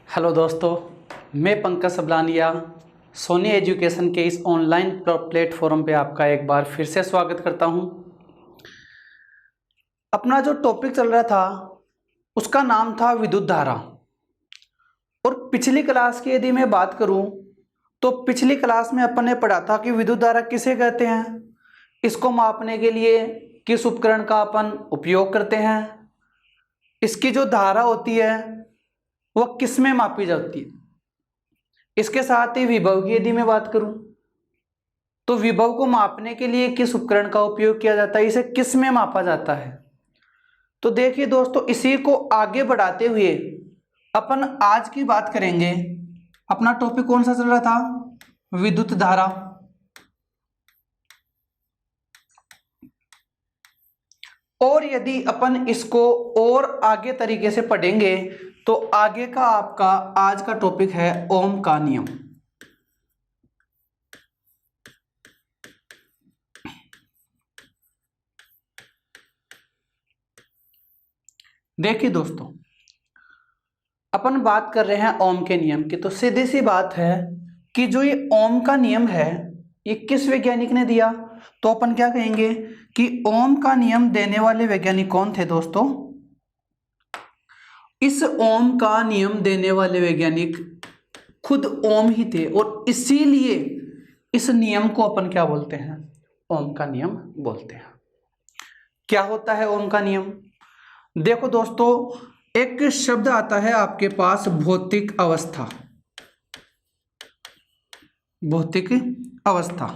Hello दोस्तों, मैं Pankaj Sablania Soni education के इस ऑनलाइन प्लेटफॉर्म पे आपका एक बार फिर से स्वागत करता हूं। अपना जो टॉपिक चल रहा था उसका नाम था विद्युत धारा। और पिछली क्लास की यदि मैं बात करूं तो पिछली क्लास में अपन ने पढ़ा था कि विद्युत धारा किसे कहते हैं, इसको मापने के लिए किस उपकरण का अपन उपयोग करते हैं, इसकी जो धारा होती है वह किस में मापी जाती है। इसके साथ ही विभव की यदि मैं बात करूं तो विभव को मापने के लिए किस उपकरण का उपयोग किया जाता है, इसे किस में मापा जाता है। तो देखिए दोस्तों, इसी को आगे बढ़ाते हुए अपन आज की बात करेंगे। अपना टॉपिक कौन सा चल रहा था? विद्युत धारा। और यदि अपन इसको और आगे तरीके से पढ़ेंगे तो आगे का आपका आज का टॉपिक है ओम का नियम। देखिए दोस्तों, अपन बात कर रहे हैं ओम के नियम की, तो सीधी सी बात है कि जो ये ओम का नियम है ये किस वैज्ञानिक ने दिया। तो अपन क्या कहेंगे कि ओम का नियम देने वाले वैज्ञानिक कौन थे दोस्तों? इस ओम का नियम देने वाले वैज्ञानिक खुद ओम ही थे, और इसीलिए इस नियम को अपन क्या बोलते हैं? ओम का नियम बोलते हैं। क्या होता है ओम का नियम? देखो दोस्तों, एक शब्द आता है आपके पास भौतिक अवस्था। भौतिक अवस्था।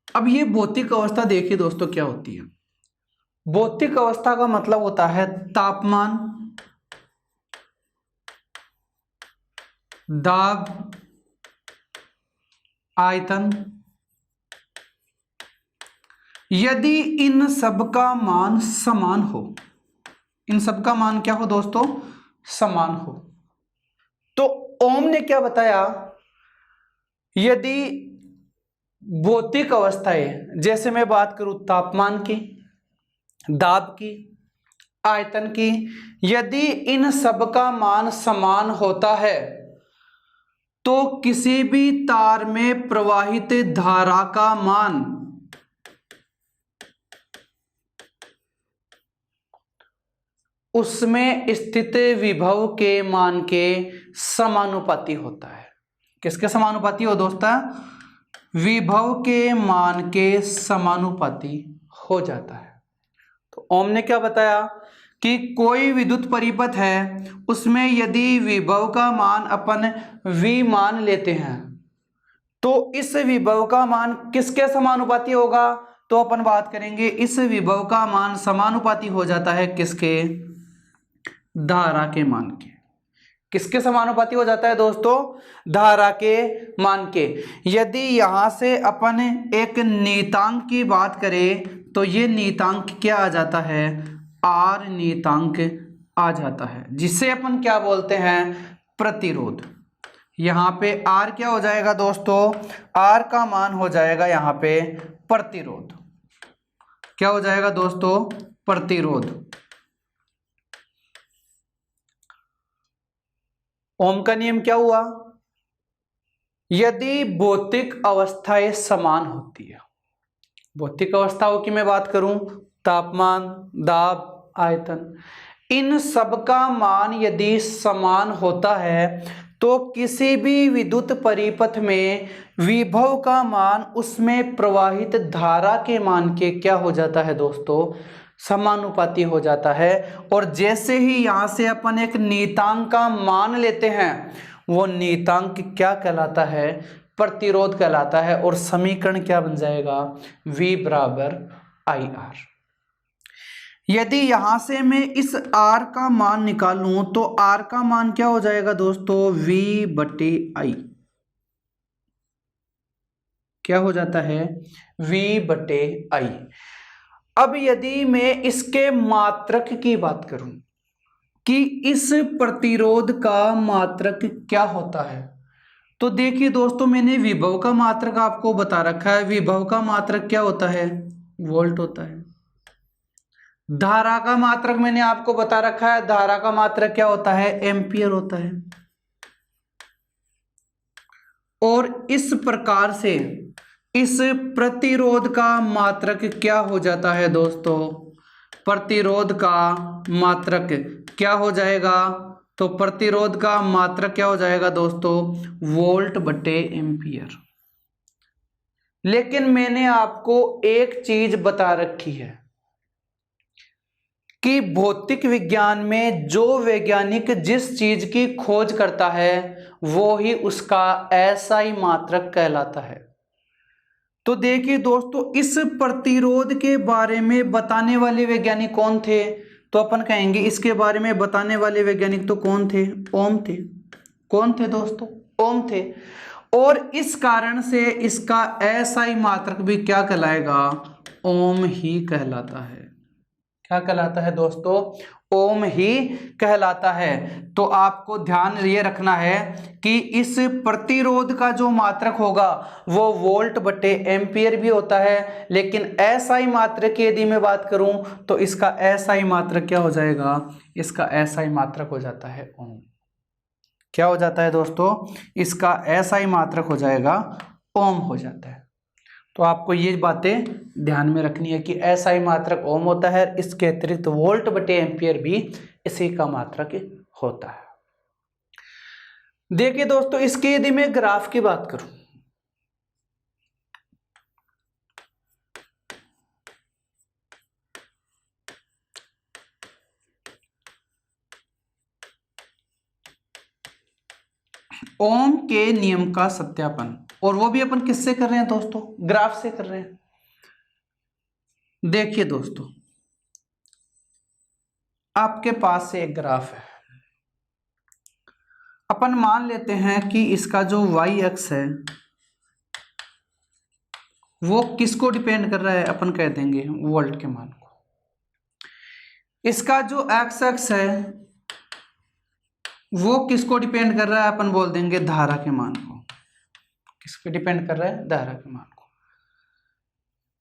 अब ये भौतिक अवस्था देखिए दोस्तों क्या होती है। भौतिक अवस्था का मतलब होता है तापमान, दाब, आयतन। यदि इन सब का मान समान हो, इन सब का मान क्या हो दोस्तों? समान हो। तो ओम ने क्या बताया? यदि भौतिक अवस्थाएं, जैसे मैं बात करूं तापमान की, दाब की, आयतन की, यदि इन सब का मान समान होता है तो किसी भी तार में प्रवाहित धारा का मान उसमें स्थित विभव के मान के समानुपाती होता है। किसके समानुपाती हो दोस्तों? विभव के मान के समानुपाती हो जाता है। तो ओम ने क्या बताया कि कोई विद्युत परिपथ है, उसमें यदि विभव का मान अपन V मान लेते हैं तो इस विभव का मान किसके समानुपाती होगा? तो अपन बात करेंगे इस विभव का मान समानुपाती हो जाता है किसके? धारा के मान के। किसके समानुपाती हो जाता है दोस्तों? धारा के मान के। यदि यहां से अपन एक नियतांक की बात करें तो ये नियतांक क्या आ जाता है? आर नियतांक आ जाता है, जिसे अपन क्या बोलते हैं? प्रतिरोध। यहां पे आर क्या हो जाएगा दोस्तों? आर का मान हो जाएगा यहां पे प्रतिरोध। क्या हो जाएगा दोस्तों? प्रतिरोध। ओम का नियम क्या हुआ? यदि भौतिक अवस्थाएं समान होती है, भौतिक अवस्थाओं की मैं बात करूं, तापमान, दाब, आयतन, इन सब का मान यदि समान होता है तो किसी भी विद्युत परिपथ में विभव का मान उसमें प्रवाहित धारा के मान के क्या हो जाता है दोस्तों? समानुपाती हो जाता है। और जैसे ही यहां से अपन एक नियतांक का मान लेते हैं, वो नियतांक क्या कहलाता है? प्रतिरोध कहलाता है। और समीकरण क्या बन जाएगा? V बराबर IR। यदि यहां से मैं इस R का मान निकालूं तो R का मान क्या हो जाएगा दोस्तों? V बटे I। क्या हो जाता है? V बटे I। अब यदि मैं इसके मात्रक की बात करूं कि इस प्रतिरोध का मात्रक क्या होता है, तो देखिए दोस्तों, मैंने विभव का मात्रक आपको बता रखा है। विभव का मात्रक क्या होता है? वोल्ट होता है। धारा का मात्रक मैंने आपको बता रखा है, धारा का मात्रक क्या होता है, एम्पियर होता है। और इस प्रकार से इस प्रतिरोध का मात्रक क्या हो जाता है दोस्तों, प्रतिरोध का मात्रक क्या हो जाएगा, तो प्रतिरोध का मात्रक क्या हो जाएगा दोस्तों, वोल्ट बटे एम्पियर। लेकिन मैंने आपको एक चीज बता रखी है कि भौतिक विज्ञान में जो वैज्ञानिक जिस चीज की खोज करता है वो ही उसका एसआई मात्रक कहलाता है। तो देखिए दोस्तों, इस प्रतिरोध के बारे में बताने वाले वैज्ञानिक कौन थे, तो अपन कहेंगे इसके बारे में बताने वाले वैज्ञानिक तो कौन थे, ओम थे। कौन थे दोस्तों, ओम थे। और इस कारण से इसका एसआई मात्रक भी क्या कहलाएगा, ओम ही कहलाता है। क्या कहलाता है दोस्तों, ओम ही कहलाता है। तो आपको ध्यान ये रखना है कि इस प्रतिरोध का जो मात्रक होगा वो वोल्ट बटे एम्पियर भी होता है, लेकिन एसआई मात्रक की यदि मैं बात करूं तो इसका एसआई मात्रक क्या हो जाएगा, इसका एसआई मात्रक हो जाता है ओम। क्या हो जाता है दोस्तों, इसका एसआई मात्रक हो जाएगा ओम हो जाता है। तो आपको ये बातें ध्यान में रखनी है कि एसआई मात्रक ओम होता है, इसके अतिरिक्त वोल्ट बटे एम्पियर भी इसी का मात्रक होता है। देखिए दोस्तों, इसके यदि मैं ग्राफ की बात करूं, ओम के नियम का सत्यापन, और वो भी अपन किससे कर रहे हैं दोस्तों, ग्राफ से कर रहे हैं। देखिए दोस्तों, आपके पास से एक ग्राफ है, अपन मान लेते हैं कि इसका जो वाई एक्स है वो किसको डिपेंड कर रहा है, अपन कह देंगे वोल्ट के मान को। इसका जो एक्स एक्स है वो किसको डिपेंड कर रहा है, अपन बोल देंगे धारा के मान को। किसको डिपेंड कर रहा है, धारा के मान को।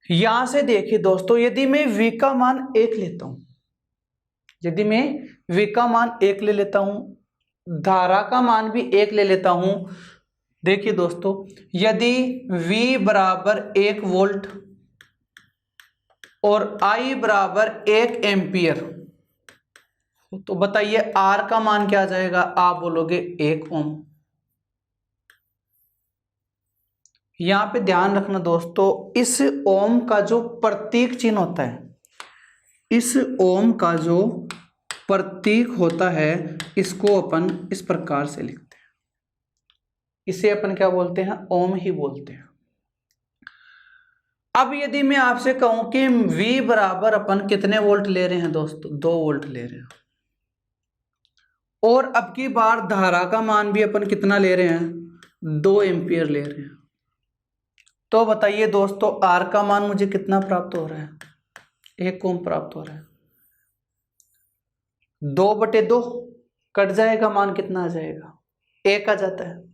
यहां से देखिए दोस्तों, यदि मैं v का मान 1 लेता हूं, यदि मैं v का मान 1 ले लेता हूं, धारा का मान भी 1 ले लेता हूं, देखिए दोस्तों, यदि v बराबर 1 वोल्ट और I बराबर 1 एम्पियर, तो बताइए R का मान क्या आ जाएगा, आप बोलोगे 1 ओम। यहां पे ध्यान रखना दोस्तों, इस ओम का जो प्रतीक चिन्ह होता है, इस ओम का जो प्रतीक होता है इसको अपन इस प्रकार से लिखते हैं, इसे अपन क्या बोलते हैं, ओम ही बोलते हैं। अब यदि मैं आपसे कहूं कि V बराबर अपन कितने वोल्ट ले रहे हैं दोस्तों, 2 वोल्ट ले रहे हैं, और अब की बार धारा का मान भी अपन कितना ले रहे हैं, 2 एम्पियर ले रहे हैं, तो बताइए दोस्तों R का मान मुझे कितना प्राप्त हो रहा है, 1 ओम प्राप्त हो रहा है। 2/2 कट जाएगा, मान कितना आ जाएगा, 1 आ जाता है।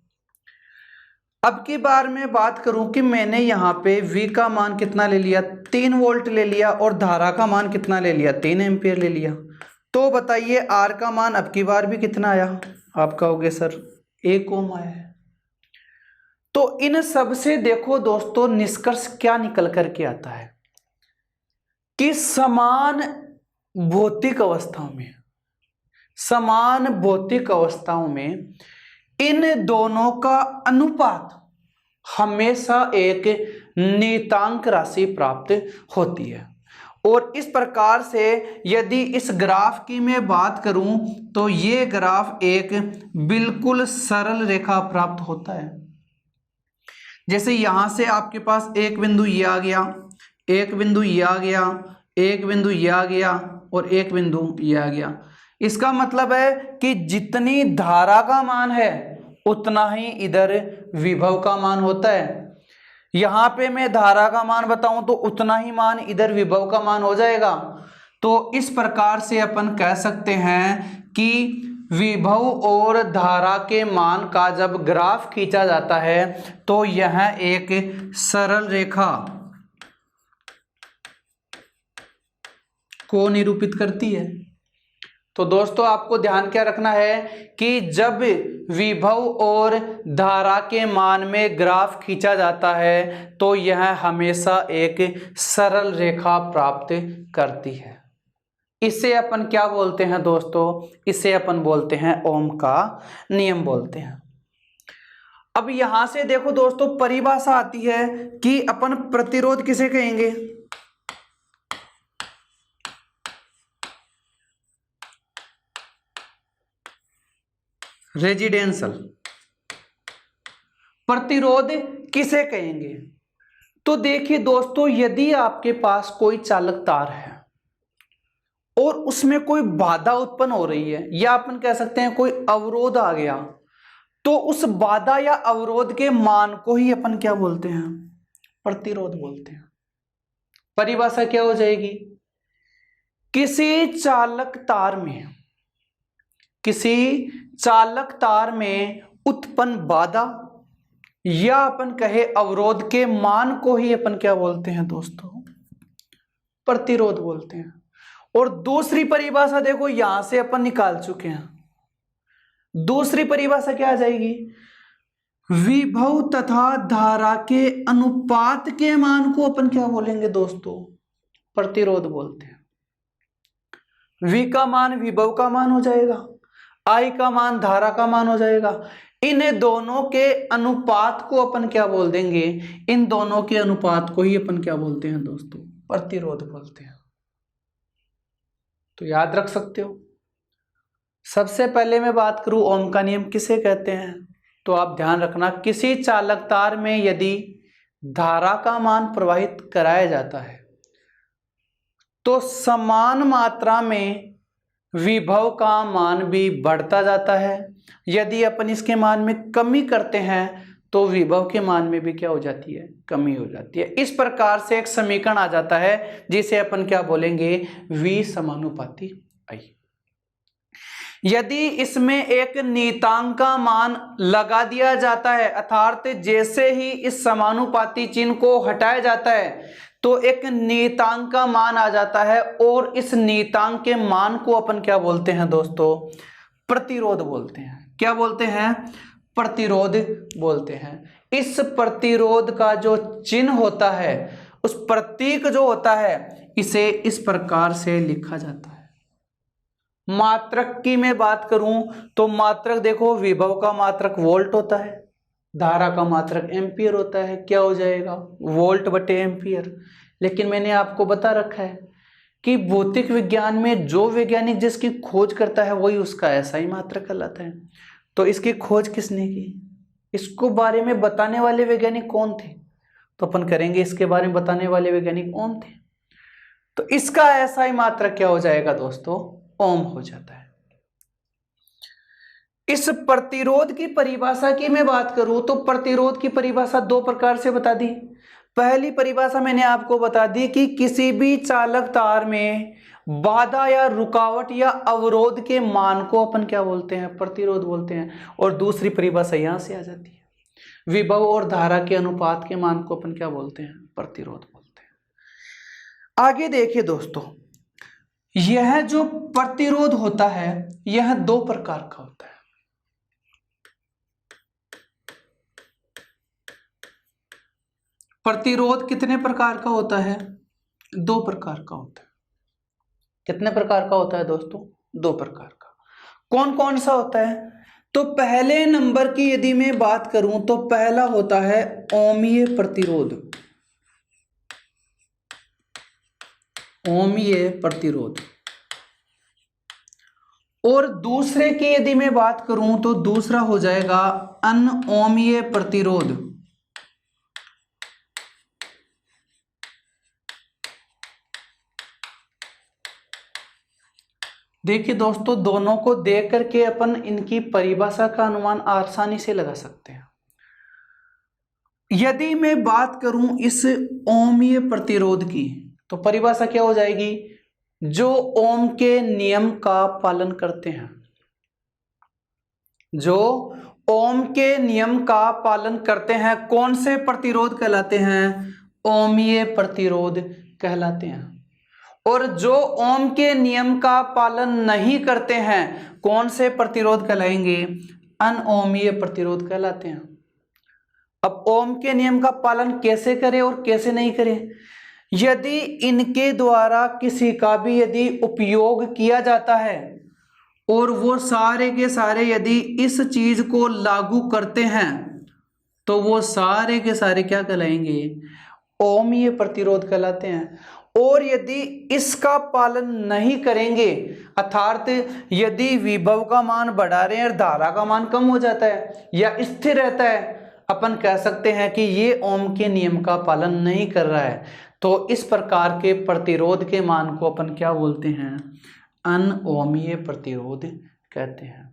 अब की बार मैं बात करूं कि मैंने यहां पे V का मान कितना ले लिया, 3 वोल्ट ले लिया, और धारा का मान कितना ले लिया, 3 एम्पियर ले लिया, तो बताइए R का मान अब की बार भी कितना आया, आप कहोगे सर 1 ओम आया है। तो इन सब से देखो दोस्तों, निष्कर्ष क्या निकल करके आता है कि समान भौतिक अवस्थाओं में, समान भौतिक अवस्थाओं में इन दोनों का अनुपात हमेशा एक नियतांक राशि प्राप्त होती है। और इस प्रकार से यदि इस ग्राफ की मैं बात करूं तो ये ग्राफ एक बिल्कुल सरल रेखा प्राप्त होता है। जैसे यहां से आपके पास एक बिंदु ये आ गया, एक बिंदु ये आ गया, एक बिंदु ये आ गया, और एक बिंदु ये आ गया। इसका मतलब है कि जितनी धारा का मान है उतना ही इधर विभव का मान होता है। यहां पे मैं धारा का मान बताऊं तो उतना ही मान इधर विभव का मान हो जाएगा। तो इस प्रकार से अपन कह सकते हैं कि विभव और धारा के मान का जब ग्राफ खींचा जाता है तो यह एक सरल रेखा को निरूपित करती है। तो दोस्तों आपको ध्यान क्या रखना है कि जब विभव और धारा के मान में ग्राफ खींचा जाता है तो यह हमेशा एक सरल रेखा प्राप्त करती है। इसे अपन क्या बोलते हैं दोस्तों? इसे अपन बोलते हैं ओम का नियम बोलते हैं। अब यहां से देखो दोस्तों परिभाषा आती है कि अपन प्रतिरोध किसे कहेंगे? रेजिडेंशियल प्रतिरोध किसे कहेंगे? तो देखिए दोस्तों, यदि आपके पास कोई चालक तार है और उसमें कोई बाधा उत्पन्न हो रही है या अपन कह सकते हैं कोई अवरोध आ गया, तो उस बाधा या अवरोध के मान को ही अपन क्या बोलते हैं? प्रतिरोध बोलते हैं। परिभाषा क्या हो जाएगी? किसी चालक तार में उत्पन्न बाधा या अपन कहे अवरोध के मान को ही अपन क्या बोलते हैं दोस्तों? प्रतिरोध बोलते हैं। और दूसरी परिभाषा देखो यहां से अपन निकाल चुके हैं। दूसरी परिभाषा क्या आ जाएगी? विभव तथा धारा के अनुपात के मान को अपन क्या बोलेंगे दोस्तों? प्रतिरोध बोलते हैं। V का मान विभव का मान हो जाएगा, I का मान धारा का मान हो जाएगा। इन दोनों के अनुपात को अपन क्या बोल देंगे? इन दोनों के अनुपात को ही अपन क्या बोलते हैं दोस्तों? प्रतिरोध बोलते हैं। तो याद रख सकते हो। सबसे पहले मैं बात करूं ओम का नियम किसे कहते हैं, तो आप ध्यान रखना, किसी चालक तार में यदि धारा का मान प्रवाहित कराया जाता है तो समान मात्रा में विभव का मान भी बढ़ता जाता है। यदि अपन इसके मान में कमी करते हैं तो विभव के मान में भी क्या हो जाती है? कमी हो जाती है। इस प्रकार से एक समीकरण आ जाता है जिसे अपन क्या बोलेंगे? V समानुपाती I। यदि इसमें एक नियतांक का मान लगा दिया जाता है, अर्थात जैसे ही इस समानुपाती चिन्ह को हटाया जाता है तो एक नियतांक का मान आ जाता है, और इस नियतांक के मान को अपन क्या बोलते हैं दोस्तों? प्रतिरोध बोलते हैं। क्या बोलते हैं? प्रतिरोध बोलते हैं। इस प्रतिरोध का जो चिन्ह होता है, उस प्रतीक जो होता है, इसे इस प्रकार से लिखा जाता है। मात्रक की मैं बात करूं तो मात्रक देखो, विभव का मात्रक वोल्ट होता है, धारा का मात्रक एम्पियर होता है। क्या हो जाएगा? वोल्ट बटे एम्पियर। लेकिन मैंने आपको बता रखा है कि भौतिक विज्ञान में जो वैज्ञानिक जिसकी खोज करता है वही उसका ऐसा ही मात्रक कहलाता है। तो इसकी खोज किसने की? इसको बारे में बताने वाले वैज्ञानिक कौन थे? तो अपन करेंगे इसके बारे में बताने वाले वैज्ञानिक कौन थे। तो इसका ऐसा ही मात्रक क्या हो जाएगा दोस्तों? ओम हो जाता है। इस प्रतिरोध की परिभाषा की मैं बात करूं तो प्रतिरोध की परिभाषा दो प्रकार से बता दी। पहली परिभाषा मैंने आपको बता दी कि किसी भी चालक तार में बाधा या रुकावट या अवरोध के मान को अपन क्या बोलते हैं? प्रतिरोध बोलते हैं। और दूसरी परिभाषा यहां से आ जाती है, विभव और धारा के अनुपात के मान को अपन क्या बोलते हैं? प्रतिरोध बोलते हैं। आगे देखिए दोस्तों, यह जो प्रतिरोध होता है यह दो प्रकार का होता है। प्रतिरोध कितने प्रकार का होता है? दो प्रकार का होता है। कितने प्रकार का होता है दोस्तों? दो प्रकार का। कौन कौन सा होता है? तो पहले नंबर की यदि मैं बात करूं तो पहला होता है ओमीय प्रतिरोध। ओमीय प्रतिरोध। और दूसरे की यदि मैं बात करूं तो दूसरा हो जाएगा अनओमीय प्रतिरोध। देखिए दोस्तों, दोनों को देख करके अपन इनकी परिभाषा का अनुमान आसानी से लगा सकते हैं। यदि मैं बात करूं इस ओमीय प्रतिरोध की तो परिभाषा क्या हो जाएगी? जो ओम के नियम का पालन करते हैं, जो ओम के नियम का पालन करते हैं, कौन से प्रतिरोध कहलाते हैं? ओमीय प्रतिरोध कहलाते हैं। और जो ओम के नियम का पालन नहीं करते हैं कौन से प्रतिरोध कहलाएंगे? अनओमीय प्रतिरोध कहलाते हैं। अब ओम के नियम का पालन कैसे करें और कैसे नहीं करें? यदि इनके द्वारा किसी का भी यदि उपयोग किया जाता है और वो सारे के सारे यदि इस चीज को लागू करते हैं तो वो सारे के सारे क्या कहलाएंगे? ओमीय प्रतिरोध कहलाते हैं। और यदि इसका पालन नहीं करेंगे अर्थात यदि विभव का मान बढ़ा रहे हैं और धारा का मान कम हो जाता है या स्थिर रहता है, अपन कह सकते हैं कि ये ओम के नियम का पालन नहीं कर रहा है। तो इस प्रकार के प्रतिरोध के मान को अपन क्या बोलते हैं? अनओमीय प्रतिरोध कहते हैं।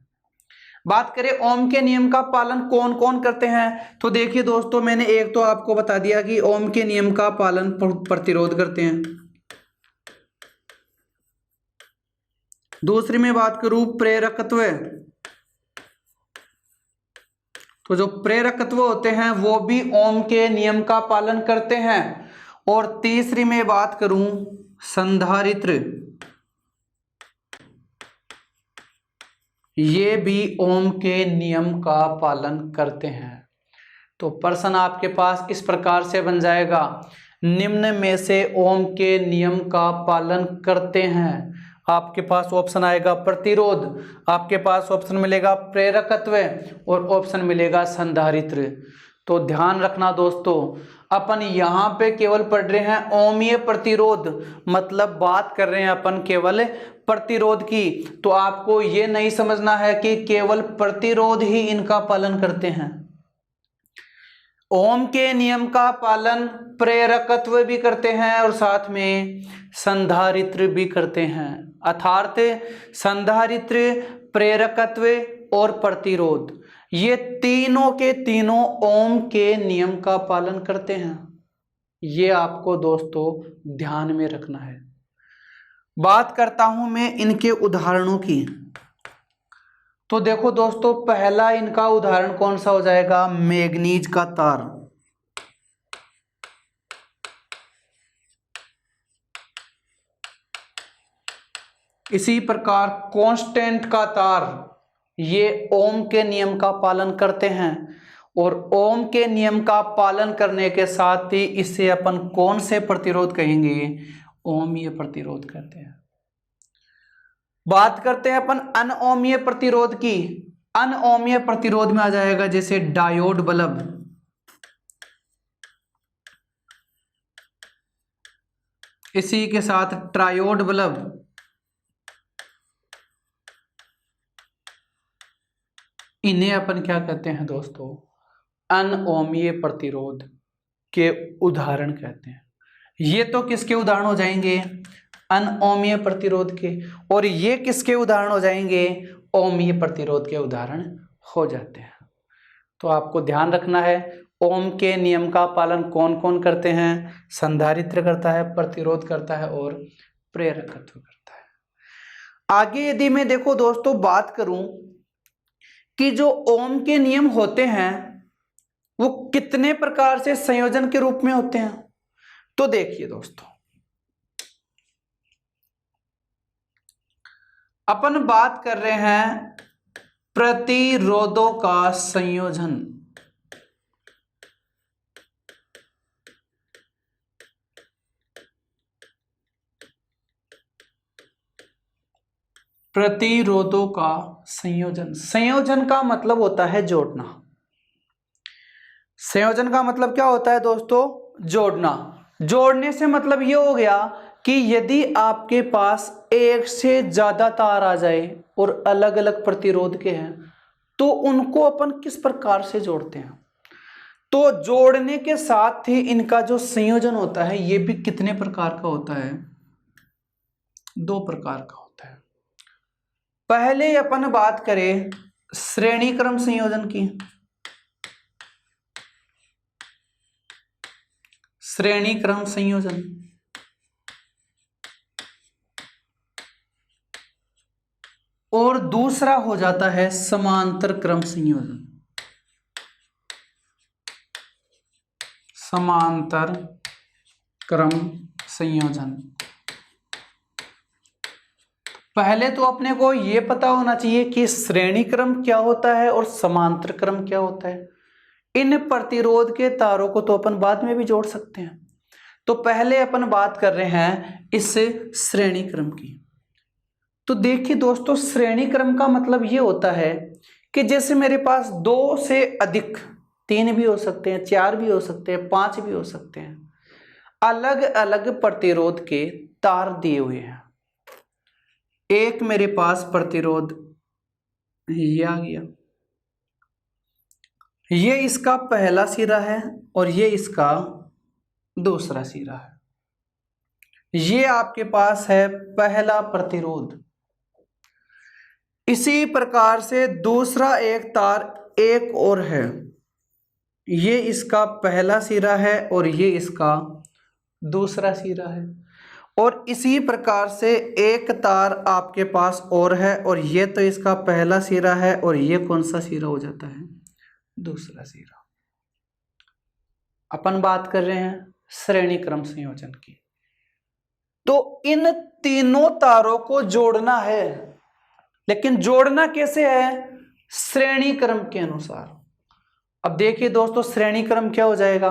बात करें ओम के नियम का पालन कौन कौन करते हैं, तो देखिए दोस्तों, मैंने एक तो आपको बता दिया कि ओम के नियम का पालन प्रतिरोध करते हैं। दूसरी में बात करूं प्रेरकत्व, तो जो प्रेरकत्व होते हैं वो भी ओम के नियम का पालन करते हैं। और तीसरी में बात करूं संधारित्र, ये भी ओम के नियम का पालन करते हैं। तो प्रश्न आपके पास इस प्रकार से बन जाएगा, निम्न में से ओम के नियम का पालन करते हैं। आपके पास ऑप्शन आएगा प्रतिरोध, आपके पास ऑप्शन मिलेगा प्रेरकत्व और ऑप्शन मिलेगा संधारित्र। तो ध्यान रखना दोस्तों, अपन यहाँ पे केवल पढ़ रहे हैं ओमीय प्रतिरोध, मतलब बात कर रहे हैं अपन केवल प्रतिरोध की। तो आपको ये नहीं समझना है कि केवल प्रतिरोध ही इनका पालन करते हैं। ओम के नियम का पालन प्रेरकत्व भी करते हैं और साथ में संधारित्र भी करते हैं। अर्थात संधारित्र, प्रेरकत्व और प्रतिरोध, ये तीनों के तीनों ओम के नियम का पालन करते हैं। ये आपको दोस्तों ध्यान में रखना है। बात करता हूं मैं इनके उदाहरणों की। तो देखो दोस्तों, पहला इनका उदाहरण कौन सा हो जाएगा? मैग्नीज का तार। इसी प्रकार कांस्टेंट का तार, ये ओम के नियम का पालन करते हैं। और ओम के नियम का पालन करने के साथ ही इसे अपन कौन से प्रतिरोध कहेंगे? ओमीय प्रतिरोध कहते हैं। बात करते हैं अपन अनओमीय प्रतिरोध की। अनओमीय प्रतिरोध में आ जाएगा जैसे डायोड बल्ब, इसी के साथ ट्रायोड बल्ब, इन्हें अपन क्या कहते हैं दोस्तों? अनओमीय प्रतिरोध के उदाहरण कहते हैं। ये तो किसके उदाहरण हो जाएंगे? अनओमीय प्रतिरोध के। और ये किसके उदाहरण हो जाएंगे? ओमीय प्रतिरोध के उदाहरण हो जाते हैं। तो आपको ध्यान रखना है, ओम के नियम का पालन कौन कौन करते हैं? संधारित्र करता है, प्रतिरोध करता है और प्रेरकत्व करता है। आगे यदि मैं देखो दोस्तों बात करूं कि जो ओम के नियम होते हैं वो कितने प्रकार से संयोजन के रूप में होते हैं, तो देखिए दोस्तों, अपन बात कर रहे हैं प्रतिरोधों का संयोजन। प्रतिरोधों का संयोजन, संयोजन का मतलब होता है जोड़ना। संयोजन का मतलब क्या होता है दोस्तों? जोड़ना। जोड़ने से मतलब ये हो गया कि यदि आपके पास एक से ज्यादा तार आ जाए और अलग अलग प्रतिरोध के हैं तो उनको अपन किस प्रकार से जोड़ते हैं? तो जोड़ने के साथ ही इनका जो संयोजन होता है ये भी कितने प्रकार का होता है? 2 प्रकार का होता है। पहले अपन बात करें श्रेणी क्रम संयोजन की। श्रेणी क्रम संयोजन, और दूसरा हो जाता है समांतर क्रम संयोजन। समांतर क्रम संयोजन। पहले तो अपने को यह पता होना चाहिए कि श्रेणी क्रम क्या होता है और समांतर क्रम क्या होता है। इन प्रतिरोध के तारों को तो अपन बाद में भी जोड़ सकते हैं। तो पहले अपन बात कर रहे हैं इस श्रेणी क्रम की। तो देखिए दोस्तों, श्रेणी क्रम का मतलब ये होता है कि जैसे मेरे पास दो से अधिक, 3 भी हो सकते हैं, 4 भी हो सकते हैं, 5 भी हो सकते हैं, अलग अलग प्रतिरोध के तार दिए हुए हैं। एक मेरे पास प्रतिरोध ये आ गया, ये इसका पहला सिरा है और ये इसका दूसरा सिरा है। ये आपके पास है पहला प्रतिरोध। इसी प्रकार से दूसरा एक तार एक और है, ये इसका पहला सिरा है और ये इसका दूसरा सिरा है। और इसी प्रकार से एक तार आपके पास और है और ये तो इसका पहला सिरा है और ये कौन सा सिरा हो जाता है, दूसरा सिरा। अपन बात कर रहे हैं श्रेणी क्रम संयोजन की। तो इन तीनों तारों को जोड़ना है, लेकिन जोड़ना कैसे है, श्रेणी क्रम के अनुसार। अब देखिए दोस्तों, श्रेणी क्रम क्या हो जाएगा,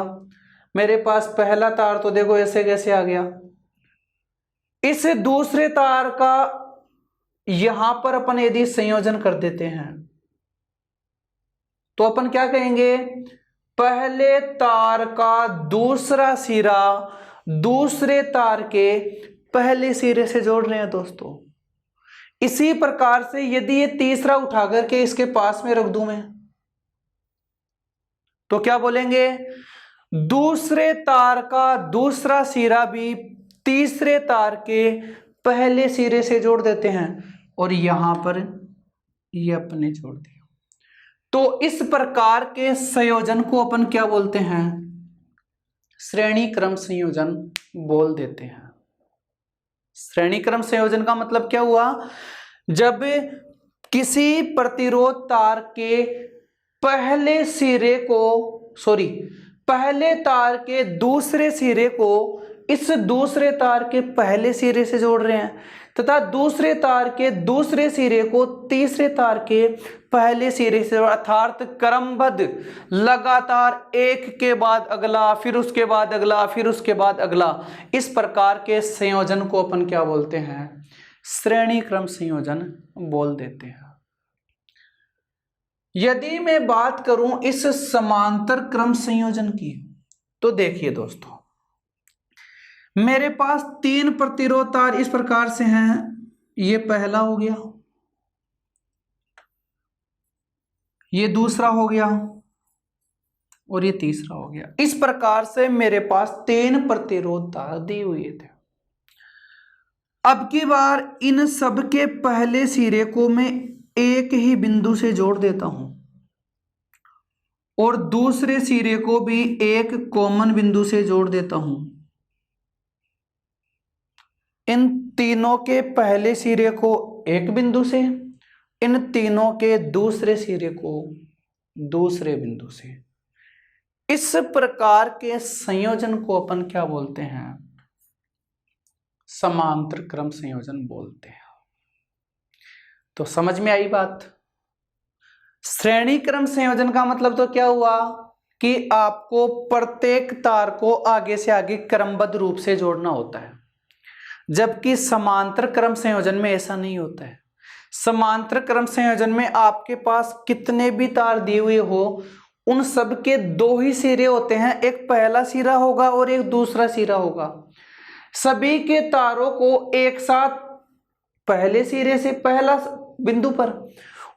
मेरे पास पहला तार तो देखो ऐसे कैसे आ गया, इस दूसरे तार का यहां पर अपन यदि संयोजन कर देते हैं तो अपन क्या कहेंगे, पहले तार का दूसरा सिरा दूसरे तार के पहले सिरे से जोड़ रहे हैं दोस्तों। इसी प्रकार से यदि ये तीसरा उठा करके इसके पास में रख दूं मैं, तो क्या बोलेंगे, दूसरे तार का दूसरा सिरा भी तीसरे तार के पहले सिरे से जोड़ देते हैं और यहां पर ये अपने जोड़ दिया। तो इस प्रकार के संयोजन को अपन क्या बोलते हैं, श्रेणी क्रम संयोजन बोल देते हैं। श्रेणी क्रम संयोजन का मतलब क्या हुआ, जब किसी प्रतिरोध तार के पहले सिरे को, पहले तार के दूसरे सिरे को इस दूसरे तार के पहले सिरे से जोड़ रहे हैं तथा दूसरे तार के दूसरे सिरे को तीसरे तार के पहले सिरे से, अर्थात क्रमबद्ध लगातार एक के बाद अगला, फिर उसके बाद अगला, फिर उसके बाद अगला, इस प्रकार के संयोजन को अपन क्या बोलते हैं, श्रेणी क्रम संयोजन बोल देते हैं। यदि मैं बात करूं इस समांतर क्रम संयोजन की, तो देखिए दोस्तों, मेरे पास 3 प्रतिरोध तार इस प्रकार से हैं, ये पहला हो गया, ये दूसरा हो गया और ये तीसरा हो गया। इस प्रकार से मेरे पास 3 प्रतिरोध तार दिए हुए थे। अब की बार इन सब के पहले सिरे को मैं एक ही बिंदु से जोड़ देता हूं और दूसरे सिरे को भी एक कॉमन बिंदु से जोड़ देता हूं। इन तीनों के पहले सिरे को एक बिंदु से, इन तीनों के दूसरे सिरे को दूसरे बिंदु से। इस प्रकार के संयोजन को अपन क्या बोलते हैं, समांतर क्रम संयोजन बोलते हैं। तो समझ में आई बात। श्रेणी क्रम संयोजन का मतलब तो क्या हुआ कि आपको प्रत्येक तार को आगे से आगे क्रमबद्ध रूप से जोड़ना होता है, जबकि समांतर क्रम संयोजन में ऐसा नहीं होता है। समांतर क्रम संयोजन में आपके पास कितने भी तार दिए हुए हो, उन सब के 2 ही सिरे होते हैं, एक पहला सिरा होगा और एक दूसरा सिरा होगा। सभी के तारों को एक साथ पहले सिरे से पहला बिंदु पर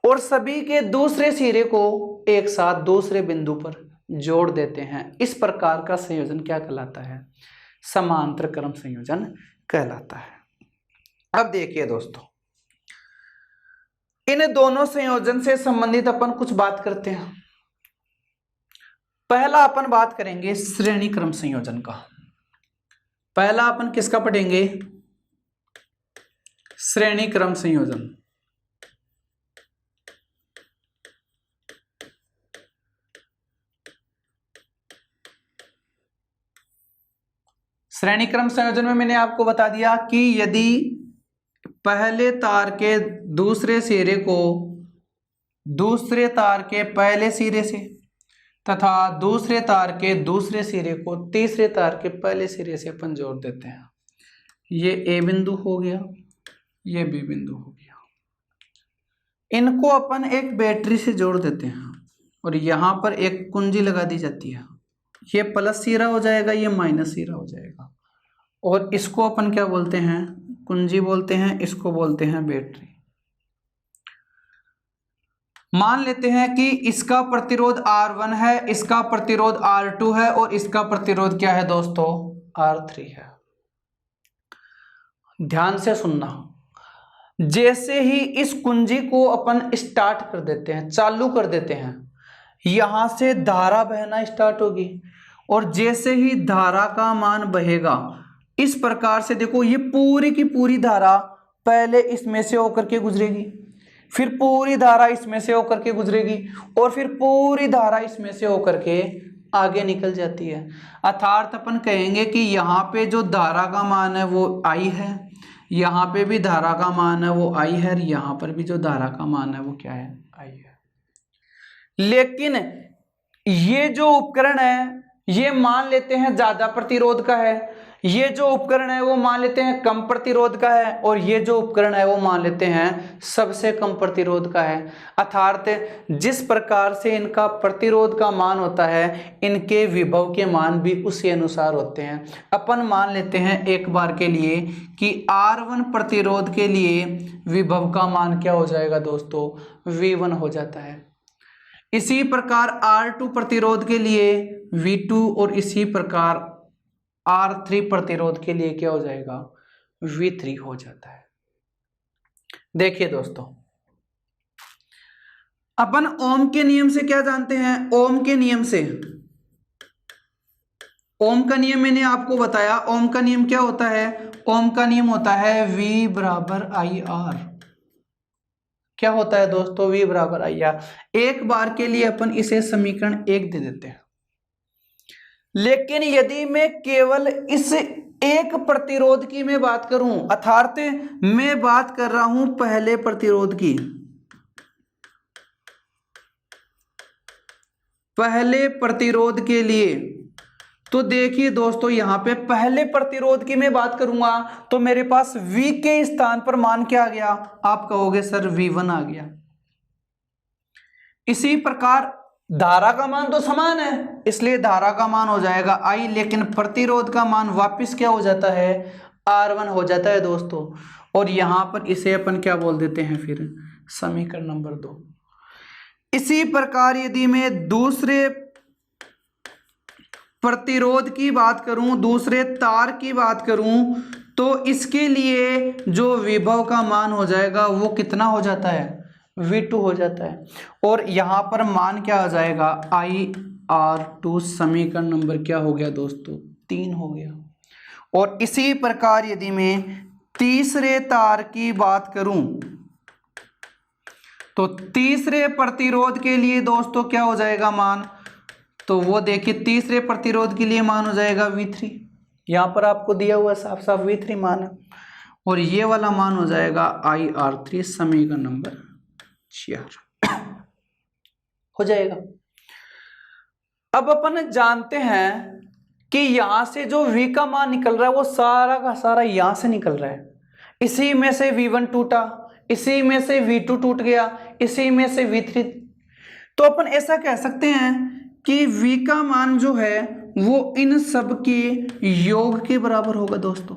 और सभी के दूसरे सिरे को एक साथ दूसरे बिंदु पर जोड़ देते हैं। इस प्रकार का संयोजन क्या कहलाता है, समांतर क्रम संयोजन कहलाता है। अब देखिए दोस्तों, इन दोनों संयोजन से संबंधित अपन कुछ बात करते हैं। पहला अपन बात करेंगे श्रेणी क्रम संयोजन का। पहला अपन किसका पढ़ेंगे, श्रेणी क्रम संयोजन। श्रेणी क्रम संयोजन में मैंने आपको बता दिया कि यदि पहले तार के दूसरे सिरे को दूसरे तार के पहले सिरे से तथा दूसरे तार के दूसरे सिरे को तीसरे तार के पहले सिरे से अपन जोड़ देते हैं। ये ए बिंदु हो गया, ये बी बिंदु हो गया। इनको अपन एक बैटरी से जोड़ देते हैं और यहाँ पर एक कुंजी लगा दी जाती है। ये प्लस सिरा हो जाएगा, ये माइनस सिरा हो जाएगा और इसको अपन क्या बोलते हैं? कुंजी बोलते हैं, इसको बोलते हैं बैटरी। मान लेते हैं कि इसका प्रतिरोध R1 है, इसका प्रतिरोध R2 है और इसका प्रतिरोध क्या है दोस्तों? R3 है। ध्यान से सुनना, जैसे ही इस कुंजी को अपन स्टार्ट कर देते हैं, चालू कर देते हैं, यहां से धारा बहना स्टार्ट होगी और जैसे ही धारा का मान बहेगा इस प्रकार से, देखो ये पूरी की पूरी धारा पहले इसमें से होकर के गुजरेगी, फिर पूरी धारा इसमें से होकर के गुजरेगी और फिर पूरी धारा इसमें से होकर के आगे निकल जाती है। अर्थात अपन कहेंगे कि यहाँ पे जो धारा का मान है वो I है, यहाँ पे भी धारा का मान है वो I है और यहाँ पर भी जो धारा का मान है वो क्या है? I है। लेकिन ये जो उपकरण है ये मान लेते हैं ज्यादा प्रतिरोध का है, ये जो उपकरण है वो मान लेते हैं कम प्रतिरोध का है और ये जो उपकरण है वो मान लेते हैं सबसे कम प्रतिरोध का है। अर्थात जिस प्रकार से इनका प्रतिरोध का मान होता है इनके विभव के मान भी उसी अनुसार होते हैं। अपन मान लेते हैं एक बार के लिए कि R1 प्रतिरोध के लिए विभव का मान क्या हो जाएगा दोस्तों? V1 हो जाता है। इसी प्रकार R2 प्रतिरोध के लिए V2 और इसी प्रकार R3 प्रतिरोध के लिए क्या हो जाएगा? V3 हो जाता है। देखिए दोस्तों, अपन ओम के नियम से क्या जानते हैं? ओम के नियम से, ओम का नियम मैंने आपको बताया। ओम का नियम क्या होता है? ओम का नियम होता है V बराबर IR। क्या होता है दोस्तों? V बराबर IR। एक बार के लिए अपन इसे समीकरण 1 दे देते हैं, लेकिन यदि मैं केवल इस एक प्रतिरोध की मैं बात करूं, अर्थात मैं बात कर रहा हूं पहले प्रतिरोध की, पहले प्रतिरोध के लिए, तो देखिए दोस्तों यहां पे पहले प्रतिरोध की मैं बात करूंगा तो मेरे पास V के स्थान पर मान क्या आ गया? आप कहोगे सर V1 आ गया। इसी प्रकार धारा का मान तो समान है इसलिए धारा का मान हो जाएगा I, लेकिन प्रतिरोध का मान वापस क्या हो जाता है? R1 हो जाता है दोस्तों। और यहां पर इसे अपन क्या बोल देते हैं फिर? समीकरण नंबर 2। इसी प्रकार यदि मैं दूसरे प्रतिरोध की बात करूं, दूसरे तार की बात करूं, तो इसके लिए जो विभव का मान हो जाएगा वो कितना हो जाता है? V2 हो जाता है। और यहां पर मान क्या आ जाएगा? IR2। समीकरण नंबर क्या हो गया दोस्तों? 3 हो गया। और इसी प्रकार यदि मैं तीसरे तार की बात करूं तो तीसरे प्रतिरोध के लिए दोस्तों क्या हो जाएगा मान? तो वो देखिए तीसरे प्रतिरोध के लिए मान हो जाएगा V3। यहां पर आपको दिया हुआ साफ साफ V3 मान है और ये वाला मान हो जाएगा IR3। समीकरण नंबर 4 हो जाएगा। अब अपन जानते हैं कि यहां से जो V का मान निकल रहा है वो सारा का सारा यहां से निकल रहा है। इसी में से V1 टूटा, इसी में से V2 टूट गया, इसी में से V3। तो अपन ऐसा कह सकते हैं कि V का मान जो है वो इन सब के योग के बराबर होगा दोस्तों।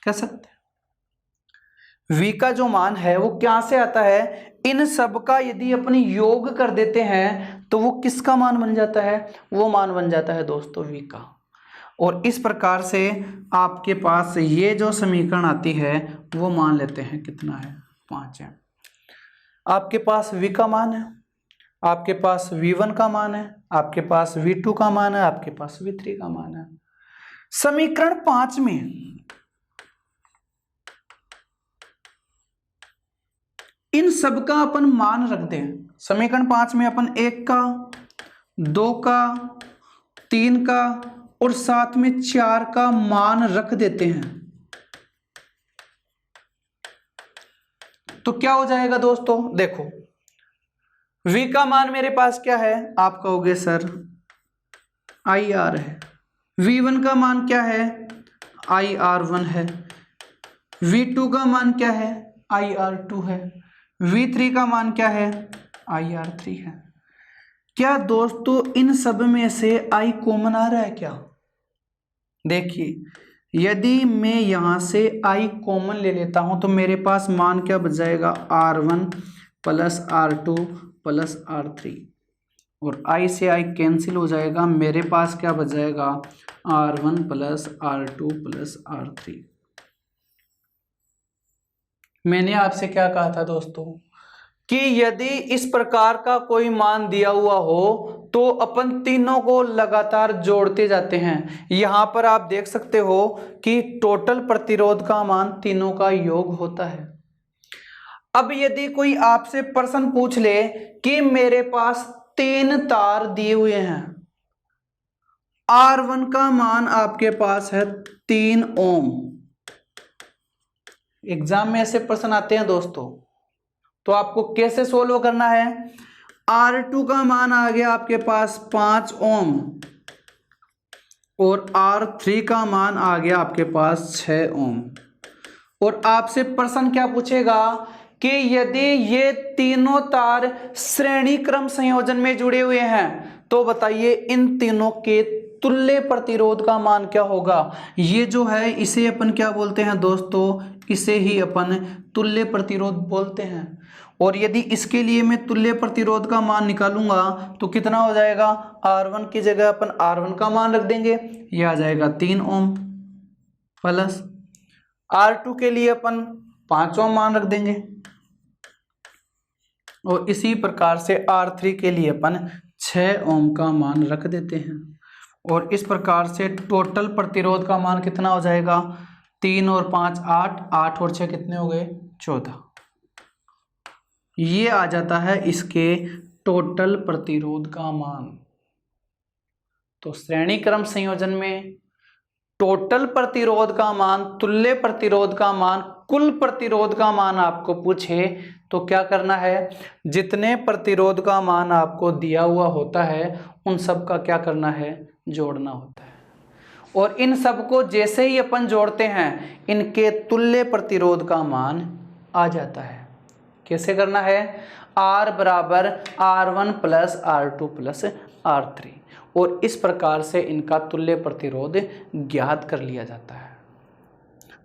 कह सकते हैं V का जो मान है वो क्या से आता है? इन सब का यदि अपन योग कर देते हैं तो वो किसका मान बन जाता है? वो मान बन जाता है दोस्तों V का। और इस प्रकार से आपके पास ये जो समीकरण आती है वो मान लेते हैं कितना है? 5 है। आपके पास V का मान है, आपके पास V1 का मान है, आपके पास V2 का मान है, आपके पास V3 का मान है। समीकरण 5 में इन सब का अपन मान रख दें। समीकरण 5 में अपन 1 का, 2 का, 3 का और साथ में 4 का मान रख देते हैं। तो क्या हो जाएगा दोस्तों, देखो V का मान मेरे पास क्या है, आप कहोगे सर IR है। V1 का मान क्या है, IR1 है। V2 का मान क्या है, IR2 है। V3 का मान क्या है, IR3 है। क्या दोस्तों इन सब में से I कॉमन आ रहा है क्या? देखिए यदि मैं यहां से I कॉमन ले लेता हूं तो मेरे पास मान क्या बच जाएगा, R1 plus R2 plus R3, और I से I कैंसिल हो जाएगा, मेरे पास क्या बच जाएगा, R1 plus R2 plus R3। मैंने आपसे क्या कहा था दोस्तों कि यदि इस प्रकार का कोई मान दिया हुआ हो तो अपन तीनों को लगातार जोड़ते जाते हैं। यहां पर आप देख सकते हो कि टोटल प्रतिरोध का मान तीनों का योग होता है। अब यदि कोई आपसे प्रश्न पूछ ले कि मेरे पास 3 तार दिए हुए हैं, R1 का मान आपके पास है 3 ओम। एग्जाम में ऐसे प्रश्न आते हैं दोस्तों, तो आपको कैसे सोल्व करना है, R2 का मान आ गया आपके पास 5 ओम और R3 का मान आ गया आपके पास 6 ओम। और आपसे प्रश्न क्या पूछेगा कि यदि ये तीनों तार श्रेणी क्रम संयोजन में जुड़े हुए हैं तो बताइए इन तीनों के तुल्य प्रतिरोध का मान क्या होगा। ये जो है इसे अपन क्या बोलते हैं दोस्तों, इसे ही अपन तुल्य प्रतिरोध बोलते हैं। और यदि इसके लिए मैं तुल्य प्रतिरोध का मान निकालूंगा तो कितना हो जाएगा, R1 की जगह अपन R1 का मान रख देंगे, यह आ जाएगा 3 ओम, प्लस R2 के लिए अपन 5 ओम मान रख देंगे, और इसी प्रकार से R3 के लिए अपन 6 ओम का मान रख देते हैं। और इस प्रकार से टोटल प्रतिरोध का मान कितना हो जाएगा, 3 और 5 8, 8 और 6 कितने हो गए, 14। ये आ जाता है इसके टोटल प्रतिरोध का मान। तो श्रेणी क्रम संयोजन में टोटल प्रतिरोध का मान, तुल्य प्रतिरोध का मान, कुल प्रतिरोध का मान आपको पूछे तो क्या करना है, जितने प्रतिरोध का मान आपको दिया हुआ होता है उन सब का क्या करना है, जोड़ना होता है। और इन सब को जैसे ही अपन जोड़ते हैं इनके तुल्य प्रतिरोध का मान आ जाता है। कैसे करना है, R बराबर R1 plus R2 plus R3, और इस प्रकार से इनका तुल्य प्रतिरोध ज्ञात कर लिया जाता है।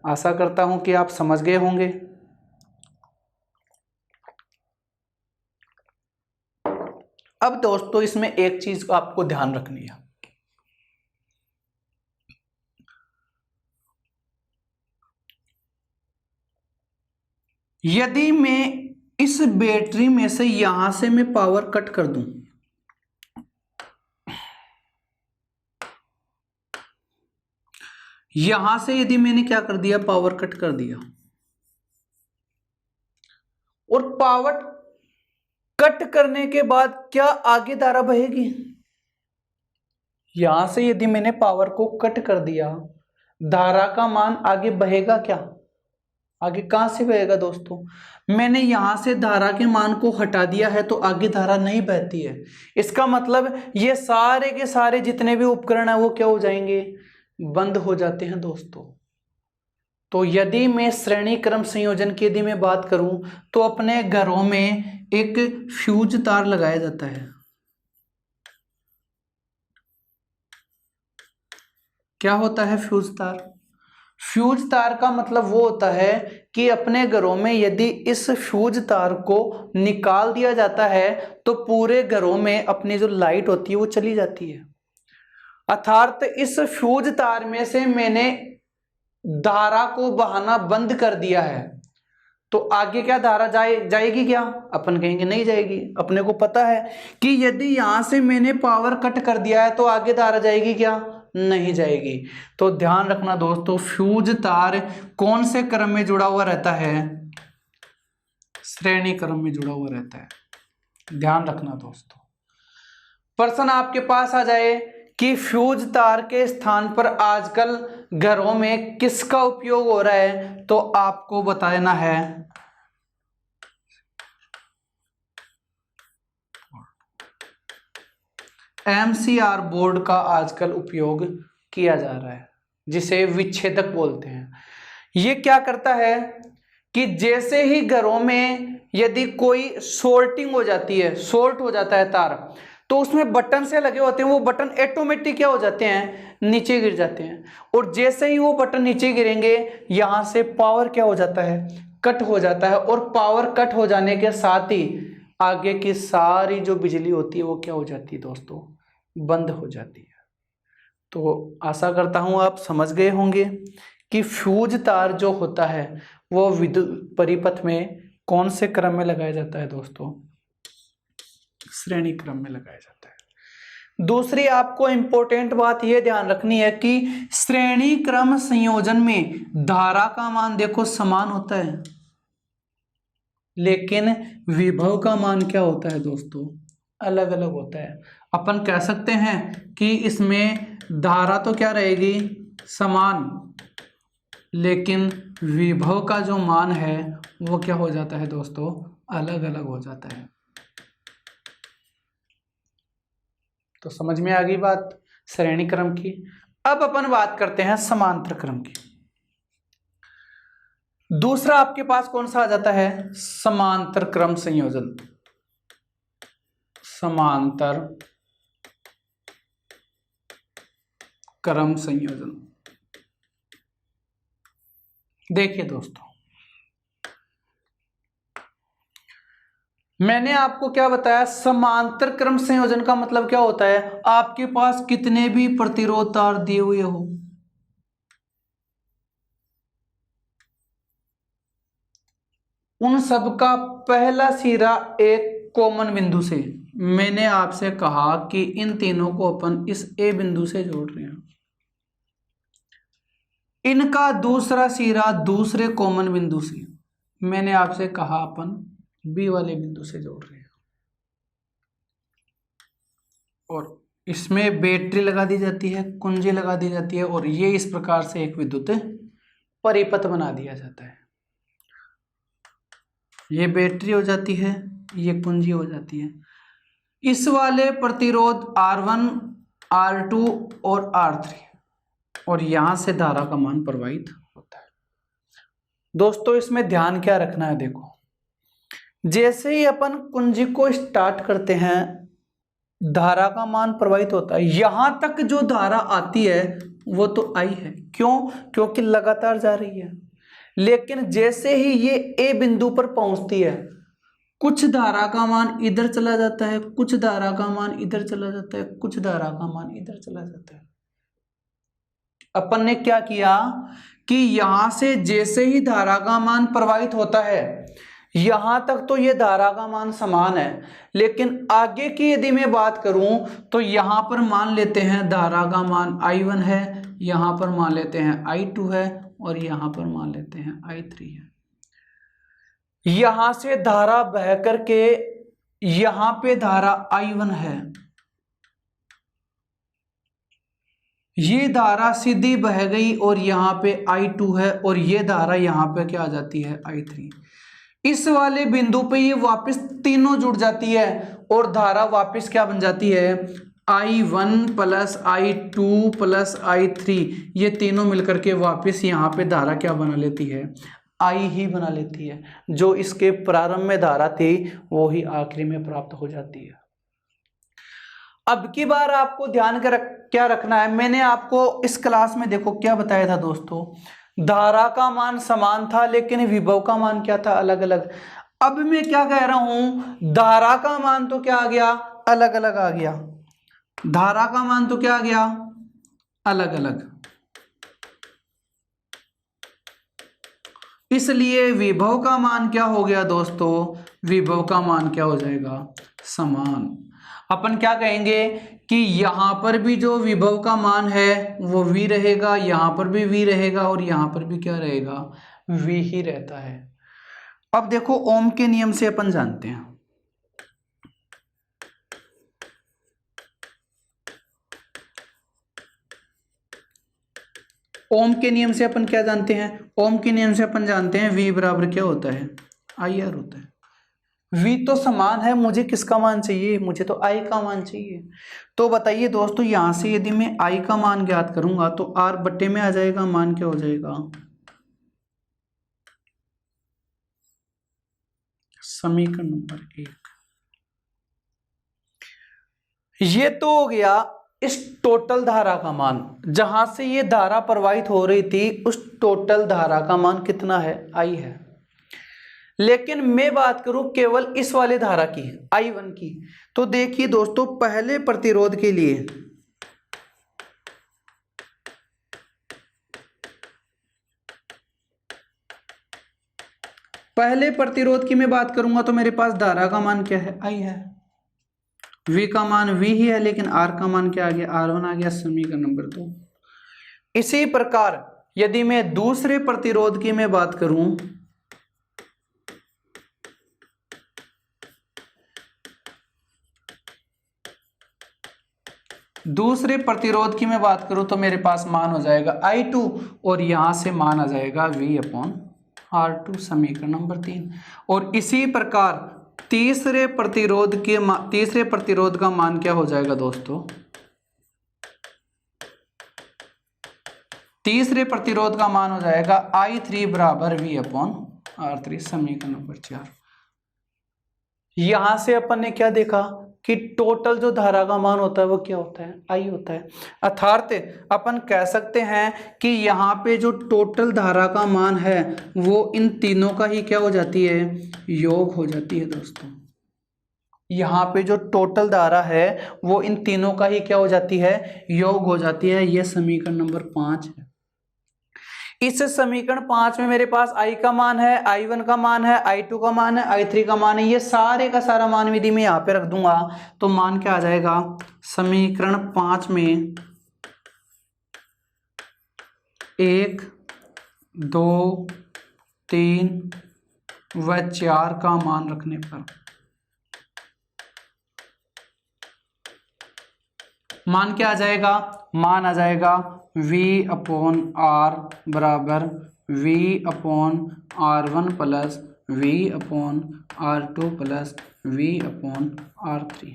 आशा करता हूं कि आप समझ गए होंगे। अब दोस्तों इसमें एक चीज को आपको ध्यान रखनी है, यदि मैं इस बैटरी में से यहां से मैं पावर कट कर दूं, यहां से यदि मैंने क्या कर दिया, पावर कट कर दिया, और पावर कट करने के बाद क्या आगे धारा बहेगी, यहां से यदि मैंने पावर को कट कर दिया, धारा का मान आगे बहेगा क्या, आगे कहां से बहेगा दोस्तों, मैंने यहां से धारा के मान को हटा दिया है तो आगे धारा नहीं बहती है। इसका मतलब ये सारे के सारे जितने भी उपकरण है वो क्या हो जाएंगे, बंद हो जाते हैं दोस्तों। तो यदि मैं श्रेणी क्रम संयोजन की यदि मैं बात करूं तो अपने घरों में एक फ्यूज तार लगाया जाता है। क्या होता है फ्यूज तार, फ्यूज तार का मतलब वो होता है कि अपने घरों में यदि इस फ्यूज तार को निकाल दिया जाता है तो पूरे घरों में अपनी जो लाइट होती है वो चली जाती है। अर्थात इस फ्यूज तार में से मैंने धारा को बहाना बंद कर दिया है तो आगे क्या धारा जाएगी क्या, अपन कहेंगे नहीं जाएगी। अपने को पता है कि यदि यहां से मैंने पावर कट कर दिया है तो आगे धारा जाएगी क्या, नहीं जाएगी। तो ध्यान रखना दोस्तों, फ्यूज तार कौन से क्रम में जुड़ा हुआ रहता है, श्रेणी क्रम में जुड़ा हुआ रहता है। ध्यान रखना दोस्तों, प्रश्न आपके पास आ जाए कि फ्यूज तार के स्थान पर आजकल घरों में किसका उपयोग हो रहा है तो आपको बताना है MCR बोर्ड का आजकल उपयोग किया जा रहा है, जिसे विच्छेदक बोलते हैं। ये क्या करता है कि जैसे ही घरों में यदि कोई सोल्टिंग हो जाती है, सोल्ट हो जाता है तार, तो उसमें बटन से लगे होते हैं, वो बटन ऑटोमेटिक क्या हो जाते हैं, नीचे गिर जाते हैं। और जैसे ही वो बटन नीचे गिरेंगे, यहां से पावर क्या हो जाता है, कट हो जाता है। और पावर कट हो जाने के साथ ही आगे की सारी जो बिजली होती है वो क्या हो जाती है दोस्तों, बंद हो जाती है। तो आशा करता हूं आप समझ गए होंगे कि फ्यूज तार जो होता है वो विद्युत परिपथ में कौन से क्रम में लगाया जाता है दोस्तों, श्रेणी क्रम में लगाया जाता है। दूसरी आपको इंपॉर्टेंट बात यह ध्यान रखनी है कि श्रेणी क्रम संयोजन में धारा का मान देखो समान होता है, लेकिन विभव का मान क्या होता है दोस्तों, अलग अलग होता है। अपन कह सकते हैं कि इसमें धारा तो क्या रहेगी, समान, लेकिन विभव का जो मान है वो क्या हो जाता है दोस्तों, अलग अलग हो जाता है। तो समझ में आ गई बात श्रेणी क्रम की। अब अपन बात करते हैं समांतर क्रम की। दूसरा आपके पास कौन सा आ जाता है, समांतर क्रम संयोजन। समांतर क्रम संयोजन। देखिए दोस्तों, मैंने आपको क्या बताया, समांतर क्रम संयोजन का मतलब क्या होता है, आपके पास कितने भी प्रतिरोध तार दिए हुए हो, उन सब का पहला सिरा एक कॉमन बिंदु से, मैंने आपसे कहा कि इन तीनों को अपन इस ए बिंदु से जोड़ रहे हैं, इनका दूसरा सिरा दूसरे कॉमन बिंदु से, मैंने आपसे कहा अपन बी वाले बिंदु से जोड़ रहे हैं, और इसमें बैटरी लगा दी जाती है, कुंजी लगा दी जाती है, और ये इस प्रकार से एक विद्युत परिपथ बना दिया जाता है। ये बैटरी हो जाती है, ये कुंजी हो जाती है। इस वाले प्रतिरोध R1, R2 और R3, और यहां से धारा का मान प्रवाहित होता है। दोस्तों इसमें ध्यान क्या रखना है, देखो जैसे ही अपन कुंजी को स्टार्ट करते हैं धारा का मान प्रवाहित होता है, यहां तक जो धारा आती है वो तो आई है, क्यों, क्योंकि लगातार जा रही है। लेकिन जैसे ही ये ए बिंदु पर पहुंचती है, कुछ धारा का मान इधर चला जाता है, कुछ धारा का मान इधर चला जाता है, कुछ धारा का मान इधर चला जाता है। अपन ने क्या किया कि यहां से जैसे ही धारा का मान प्रवाहित होता है, यहां तक तो ये धारा का मान समान है, लेकिन आगे की यदि मैं बात करूं तो यहां पर मान लेते हैं धारा का मान I1 है, यहां पर मान लेते हैं I2 है, और यहां पर मान लेते हैं I3 है। यहां से धारा बह करके यहां पे धारा I1 है, ये धारा सीधी बह गई और यहाँ पे I2 है, और ये धारा यहाँ पे क्या आ जाती है, I3। इस वाले बिंदु पे ये वापस तीनों जुड़ जाती है, और धारा वापस क्या बन जाती है, I1 plus I2 plus I3, ये तीनों मिलकर के वापस यहाँ पे धारा क्या बना लेती है, I ही बना लेती है। जो इसके प्रारंभ में धारा थी वो ही आखिरी में प्राप्त हो जाती है। अब की बार आपको ध्यान क्या रखना है, मैंने आपको इस क्लास में देखो क्या बताया था दोस्तों, धारा का मान समान था लेकिन विभव का मान क्या था, अलग अलग। अब मैं क्या कह रहा हूं, धारा का मान तो क्या आ गया, अलग अलग आ गया, धारा का मान तो क्या आ गया, अलग अलग। इसलिए विभव का मान क्या हो गया दोस्तों, विभव का मान क्या हो जाएगा, समान। अपन क्या कहेंगे कि यहां पर भी जो विभव का मान है वो v रहेगा, यहां पर भी v रहेगा, और यहां पर भी क्या रहेगा, v ही रहता है। अब देखो ओम के नियम से अपन जानते हैं, ओम के नियम से अपन क्या जानते हैं, ओम के नियम से अपन जानते हैं v बराबर क्या होता है, IR होता है। V तो समान है, मुझे किसका मान चाहिए, मुझे तो I का मान चाहिए। तो बताइए दोस्तों, यहां से यदि मैं I का मान ज्ञात करूंगा तो R बट्टे में आ जाएगा, मान क्या हो जाएगा, समीकरण नंबर 1। ये तो हो गया इस टोटल धारा का मान, जहां से ये धारा प्रवाहित हो रही थी उस टोटल धारा का मान कितना है, I है। लेकिन मैं बात करूं केवल इस वाले धारा की, I1 की, तो देखिए दोस्तों, पहले प्रतिरोध के लिए की मैं बात करूंगा तो मेरे पास धारा का मान क्या है, I है। V का मान V ही है, लेकिन R का मान क्या आ गया, R1 आ गया, समीकरण नंबर 2। इसी प्रकार यदि मैं दूसरे प्रतिरोध की मैं बात करूं, तो मेरे पास मान हो जाएगा I2 और यहां से मान आ जाएगा V/R2, समीकरण नंबर 3। और इसी प्रकार तीसरे प्रतिरोध का मान क्या हो जाएगा दोस्तों, तीसरे प्रतिरोध का मान हो जाएगा I3 बराबर V/R3, समीकरण नंबर 4। यहां से अपन ने क्या देखा कि टोटल जो धारा का मान होता है वो क्या होता है, I होता है। अर्थात अपन कह सकते हैं कि यहाँ पे जो टोटल धारा का मान है वो इन तीनों का ही क्या हो जाती है, योग हो जाती है दोस्तों। यहाँ पे जो टोटल धारा है वो इन तीनों का ही क्या हो जाती है, योग हो जाती है। यह समीकरण नंबर 5 है। इस समीकरण 5 में मेरे पास I का मान है, I1 का मान है, I2 का मान है, I3 का मान है। ये सारे का सारा मान यदि मैं यहाँ पे रख दूंगा तो मान क्या आ जाएगा, समीकरण 5 में 1, 2, 3 व 4 का मान रखने पर मान क्या आ जाएगा, मान आ जाएगा V/R बराबर V/R1 plus V/R2 plus V/R3।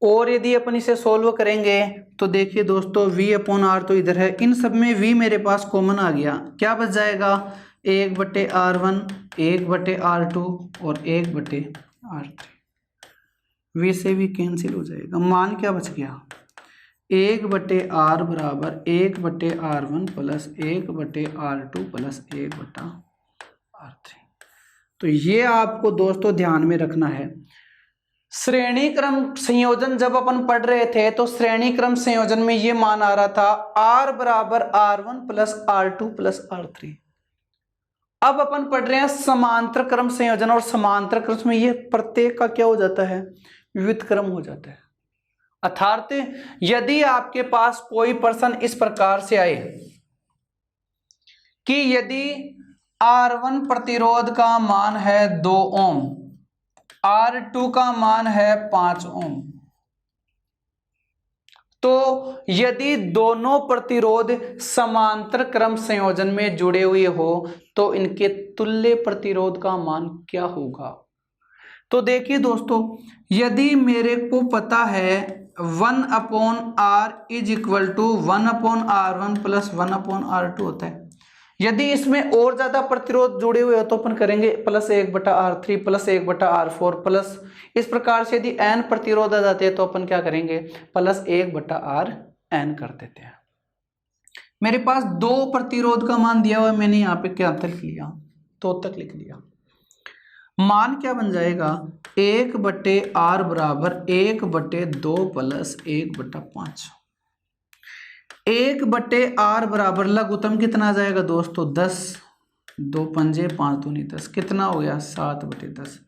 और यदि अपन इसे सोल्व करेंगे तो देखिए दोस्तों, V/R तो इधर है, इन सब में V मेरे पास कॉमन आ गया, क्या बच जाएगा, 1/R1, 1/R2 और 1/R3। V से भी कैंसिल हो जाएगा, मान क्या बच गया, 1/R बराबर 1/R1 plus 1/R2 plus 1/R3। तो ये आपको दोस्तों ध्यान में रखना है। श्रेणी क्रम संयोजन जब अपन पढ़ रहे थे तो श्रेणी क्रम संयोजन में ये मान आ रहा था R बराबर R1 plus R2 plus R3। अब अपन पढ़ रहे हैं समांतर क्रम संयोजन, और समांतर क्रम में ये प्रत्येक का क्या हो जाता है, व्युत्क्रम हो जाता है। अर्थात यदि आपके पास कोई प्रश्न इस प्रकार से आए कि यदि R1 प्रतिरोध का मान है 2 ओम, R2 का मान है 5 ओम, तो यदि दोनों प्रतिरोध समांतर क्रम संयोजन में जुड़े हुए हो तो इनके तुल्य प्रतिरोध का मान क्या होगा। तो देखिए दोस्तों, यदि मेरे को पता है 1/R is equal to 1/R1 plus 1/R2 होता है, यदि इसमें और ज्यादा प्रतिरोध जुड़े हुए हो तो अपन करेंगे plus 1/R3 plus 1/R4 plus, इस प्रकार से यदि n प्रतिरोध आ जाते हैं तो अपन क्या करेंगे, प्लस 1/Rn कर देते हैं। मेरे पास 2 प्रतिरोध का मान दिया हुआ है, मैंने यहाँ पे क्या तक लिया, 2 तक लिख लिया। मान क्या बन जाएगा, 1/R बराबर 1/2 प्लस 1/5। 1/R बराबर लघुत्तम कितना आ जाएगा दोस्तों, 10, 2 पंजे 5 दूनी 10, कितना हो गया 7/10।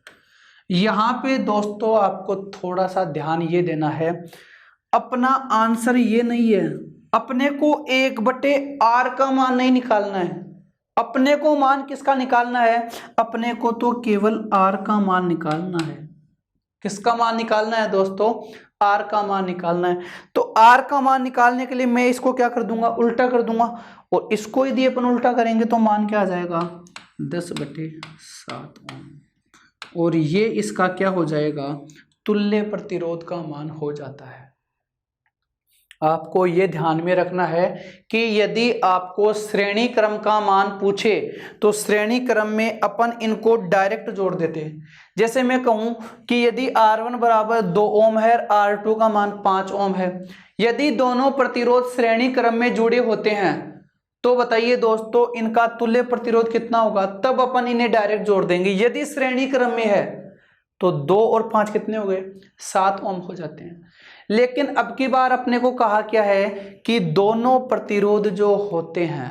यहाँ पे दोस्तों आपको थोड़ा सा ध्यान ये देना है, अपना आंसर ये नहीं है, अपने को 1/R का मान नहीं निकालना है, अपने को मान किसका निकालना है, अपने को तो केवल R का मान निकालना है। किसका मान निकालना है दोस्तों, R का मान निकालना है। तो R का मान निकालने के लिए मैं इसको क्या कर दूंगा, उल्टा कर दूंगा, और इसको यदि अपन उल्टा करेंगे तो मान क्या आ जाएगा, 10/7 ओम। और ये इसका क्या हो जाएगा, तुल्य प्रतिरोध का मान हो जाता है। आपको ये ध्यान में रखना है कि यदि आपको श्रेणी क्रम का मान पूछे तो श्रेणी क्रम में अपन इनको डायरेक्ट जोड़ देते हैं। जैसे मैं कहूं कि यदि R1 बराबर 2 ओम है, R2 का मान 5 ओम है, यदि दोनों प्रतिरोध श्रेणी क्रम में जुड़े होते हैं तो बताइए दोस्तों इनका तुल्य प्रतिरोध कितना होगा, तब अपन इन्हें डायरेक्ट जोड़ देंगे। यदि श्रेणी क्रम में है तो 2 और 5 कितने हो गए, 7 ओम हो जाते हैं। लेकिन अब की बार अपने को कहा क्या है कि दोनों प्रतिरोध जो होते हैं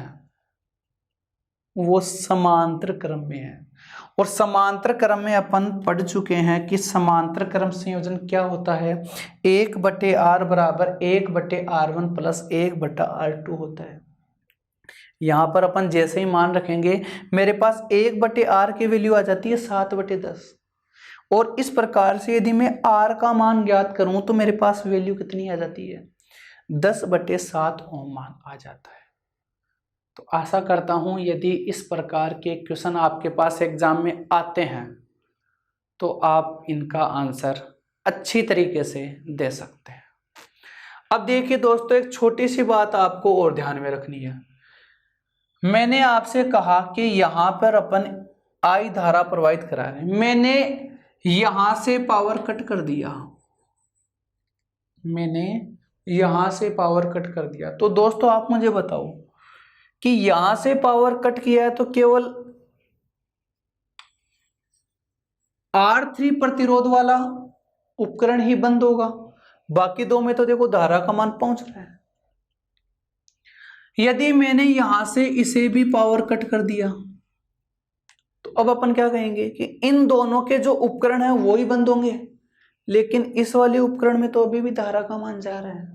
वो समांतर क्रम में है, और समांतर क्रम में अपन पढ़ चुके हैं कि समांतर क्रम संयोजन क्या होता है, 1/r बराबर 1/r1 प्लस 1/r2 होता है। यहां पर अपन जैसे ही मान रखेंगे मेरे पास 1/r की वैल्यू आ जाती है 7/10, और इस प्रकार से यदि मैं r का मान ज्ञात करूं तो मेरे पास वैल्यू कितनी आ जाती है, 10/7 ओम मान आ जाता है। तो आशा करता हूं यदि इस प्रकार के क्वेश्चन आपके पास एग्जाम में आते हैं तो आप इनका आंसर अच्छी तरीके से दे सकते हैं। अब देखिए दोस्तों, एक छोटी सी बात आपको और ध्यान में रखनी है। मैंने आपसे कहा कि यहां पर अपन I धारा प्रवाहित करा रहे हैं, मैंने यहां से पावर कट कर दिया, मैंने यहां से पावर कट कर दिया। तो दोस्तों आप मुझे बताओ कि यहां से पावर कट किया है तो केवल R3 प्रतिरोध वाला उपकरण ही बंद होगा, बाकी दो में तो देखो धारा का मान पहुंच रहा है। यदि मैंने यहां से इसे भी पावर कट कर दिया तो अब अपन क्या कहेंगे कि इन दोनों के जो उपकरण है वो ही बंद होंगे, लेकिन इस वाले उपकरण में तो अभी भी धारा का मान जा रहा है।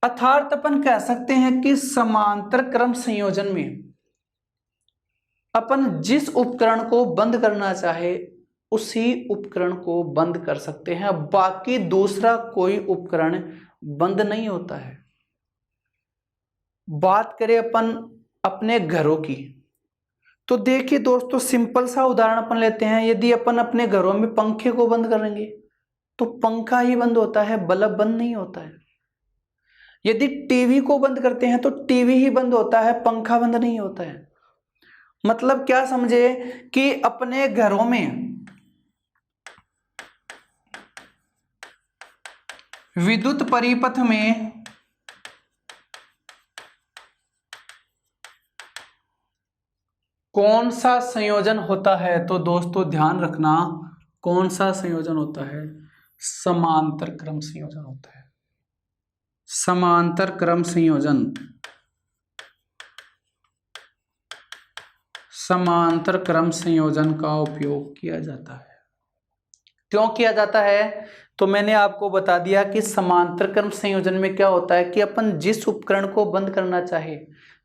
अर्थात अपन कह सकते हैं कि समांतर क्रम संयोजन में अपन जिस उपकरण को बंद करना चाहे उसी उपकरण को बंद कर सकते हैं, बाकी दूसरा कोई उपकरण बंद नहीं होता है। बात करें अपन अपने घरों की तो देखिए दोस्तों, सिंपल सा उदाहरण अपन लेते हैं। यदि अपन अपने घरों में पंखे को बंद करेंगे तो पंखा ही बंद होता है, बल्ब बंद नहीं होता है। यदि टीवी को बंद करते हैं तो टीवी ही बंद होता है, पंखा बंद नहीं होता है। मतलब क्या समझे कि अपने घरों में विद्युत परिपथ में कौन सा संयोजन होता है, तो दोस्तों ध्यान रखना कौन सा संयोजन होता है, समांतर क्रम संयोजन होता है। समांतर क्रम संयोजन, समांतर क्रम संयोजन का उपयोग किया जाता है। क्यों किया जाता है, तो मैंने आपको बता दिया कि समांतर क्रम संयोजन में क्या होता है कि अपन जिस उपकरण को बंद करना चाहे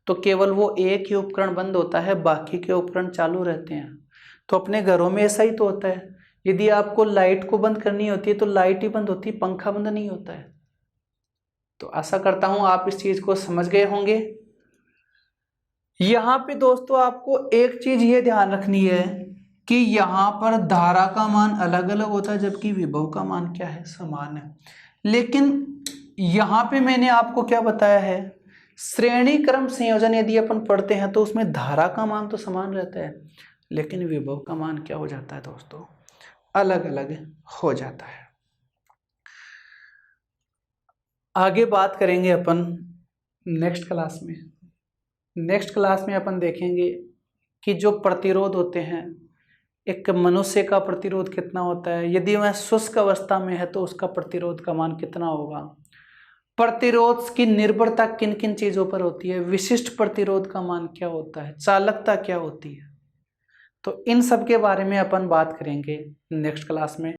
तो केवल वो एक ही उपकरण बंद होता है, बाकी के उपकरण चालू रहते हैं। तो अपने घरों में ऐसा ही तो होता है। यदि आपको लाइट को बंद करनी होती है तो लाइट ही बंद होती है, पंखा बंद नहीं होता है। तो आशा करता हूं आप इस चीज को समझ गए होंगे। यहां पे दोस्तों आपको एक चीज ये ध्यान रखनी है कि यहां पर धारा का मान अलग अलग होता है जबकि विभव का मान क्या है, समान है। लेकिन यहां पे मैंने आपको क्या बताया है, श्रेणी क्रम संयोजन यदि अपन पढ़ते हैं तो उसमें धारा का मान तो समान रहता है, लेकिन विभव का मान क्या हो जाता है दोस्तों, अलग अलग हो जाता है। आगे बात करेंगे अपन नेक्स्ट क्लास में। नेक्स्ट क्लास में अपन देखेंगे कि जो प्रतिरोध होते हैं, एक मनुष्य का प्रतिरोध कितना होता है, यदि वह शुष्क अवस्था में है तो उसका प्रतिरोध का मान कितना होगा, प्रतिरोध की निर्भरता किन किन चीजों पर होती है, विशिष्ट प्रतिरोध का मान क्या होता है, चालकता क्या होती है। तो इन सब के बारे में अपन बात करेंगे नेक्स्ट क्लास में।